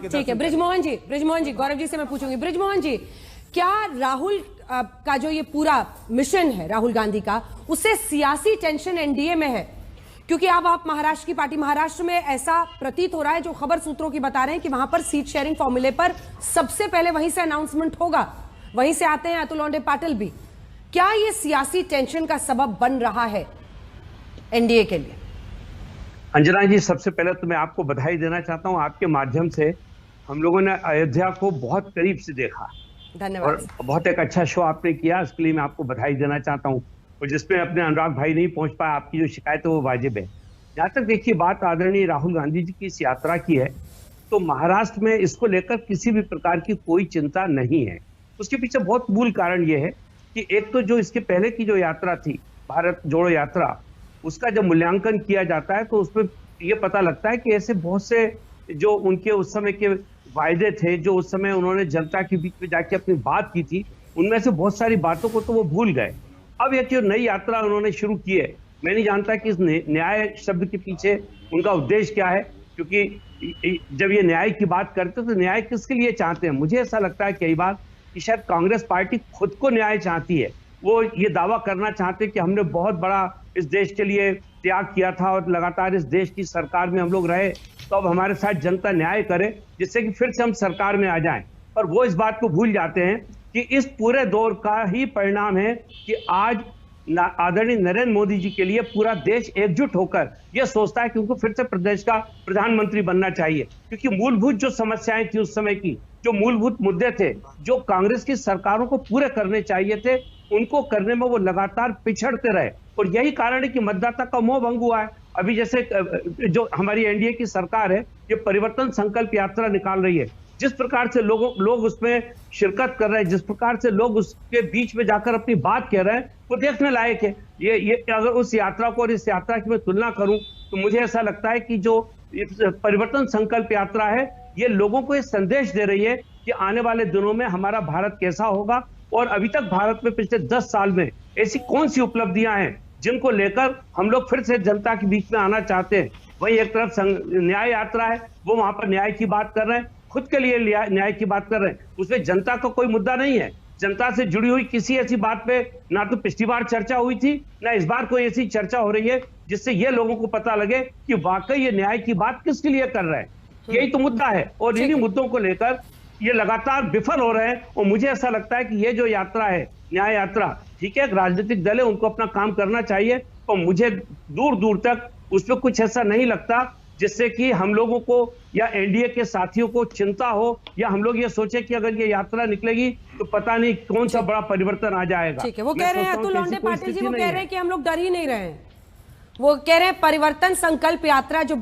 ठीक है, ब्रिजमोहन जी, गौरव जी से मैं पूछूंगी। ब्रिजमोहन जी, क्या राहुल का जो ये पूरा मिशन है राहुल गांधी का, उससे सियासी टेंशन एनडीए में है? क्योंकि अब आप महाराष्ट्र की पार्टी, महाराष्ट्र में ऐसा प्रतीत हो रहा है, जो खबर सूत्रों की बता रहे हैं कि वहां पर सीट शेयरिंग फॉर्मूले पर सबसे पहले वहीं से अनाउंसमेंट होगा, वहीं से आते हैं अतुल लोंढे पाटिल भी। क्या ये सियासी टेंशन का सबब बन रहा है एनडीए के लिए? अंजना जी, सबसे पहले तो मैं आपको बधाई देना चाहता हूं। आपके माध्यम से हम लोगों ने अयोध्या को बहुत करीब से देखा। धन्यवाद। और बहुत एक अच्छा शो आपने किया, इसके लिए मैं आपको बधाई देना चाहता हूं। और जिसमें अपने अनुराग भाई नहीं पहुंच पाया, आपकी जो शिकायत है वो वाजिब है। जहां तक देखिए बात आदरणीय राहुल गांधी जी की इस यात्रा की है, तो महाराष्ट्र में इसको लेकर किसी भी प्रकार की कोई चिंता नहीं है। उसके पीछे बहुत मूल कारण ये है कि एक तो जो इसके पहले की जो यात्रा थी, भारत जोड़ो यात्रा, उसका जब मूल्यांकन किया जाता है तो उसमें ये पता लगता है कि ऐसे बहुत से जो उनके उस समय के वायदे थे, जो उस समय उन्होंने जनता के बीच में जाके अपनी बात की थी, उनमें से बहुत सारी बातों को तो वो भूल गए। अब एक जो नई यात्रा उन्होंने शुरू की है, मैं नहीं जानता कि इस न्याय शब्द के पीछे उनका उद्देश्य क्या है, क्योंकि जब ये न्याय की बात करते तो न्याय किसके लिए चाहते हैं? मुझे ऐसा लगता है कई बार कि शायद कांग्रेस पार्टी खुद को न्याय चाहती है। वो ये दावा करना चाहते कि हमने बहुत बड़ा इस देश के लिए त्याग किया था और लगातार इस देश की सरकार में हम लोग रहे, तो अब हमारे साथ जनता न्याय करे जिससे कि फिर से हम सरकार में आ जाएं। पर वो इस बात को भूल जाते हैं कि इस पूरे दौर का ही परिणाम है कि आज आदरणीय नरेंद्र मोदी जी के लिए पूरा देश एकजुट होकर यह सोचता है कि उनको फिर से प्रदेश का प्रधानमंत्री बनना चाहिए। क्योंकि मूलभूत जो समस्याएं थी उस समय की, जो मूलभूत मुद्दे थे, जो कांग्रेस की सरकारों को पूरे करने चाहिए थे, उनको करने में वो लगातार पिछड़ते रहे। और यही कारण है कि मतदाता का मोह भंग हुआ है। अभी जैसे जो हमारी एनडीए की सरकार है, ये परिवर्तन संकल्प यात्रा निकाल रही है। जिस प्रकार से लोग उसमें शिरकत कर रहे हैं, जिस प्रकार से लोग उसके बीच में जाकर अपनी बात कह रहे हैं, वो देखने लायक है। ये अगर उस यात्रा को और इस यात्रा की मैं तुलना करूं तो मुझे ऐसा लगता है कि जो परिवर्तन संकल्प यात्रा है, ये लोगों को ये संदेश दे रही है कि आने वाले दिनों में हमारा भारत कैसा होगा। और अभी तक भारत में पिछले 10 साल में ऐसी कौन सी उपलब्धियां हैं जिनको लेकर हम लोग फिर से जनता के बीच में आना चाहते हैं। वहीं एक तरफ न्याय यात्रा है, वो वहां पर न्याय की बात कर रहे हैं, खुद के लिए न्याय की बात कर रहे हैं। उसमें जनता का कोई मुद्दा नहीं है। जनता से जुड़ी हुई किसी ऐसी बात पे ना तो पिछली बार चर्चा हुई थी, ना इस बार कोई ऐसी चर्चा हो रही है जिससे ये लोगों को पता लगे कि वाकई ये न्याय की बात किसके लिए कर रहे हैं। यही तो मुद्दा है और इन्हीं मुद्दों को लेकर ये लगातार विफल हो रहे हैं। और मुझे ऐसा लगता है कि ये जो यात्रा है, न्याय यात्रा, ठीक है, एक राजनीतिक दल है, उनको अपना काम करना चाहिए। और मुझे दूर दूर तक उसमें कुछ ऐसा नहीं लगता जिससे कि हम लोगों को या एनडीए के साथियों को चिंता हो, या हम लोग ये सोचे कि अगर ये यात्रा निकलेगी तो पता नहीं कौन सा बड़ा परिवर्तन आ जाएगा। ठीक है, वो कह रहे हैं अतुल लोंढे पाटिल जी, वो कह रहे हैं कि हम लोग डर ही नहीं रहे हैं। वो कह रहे हैं परिवर्तन संकल्प यात्रा जो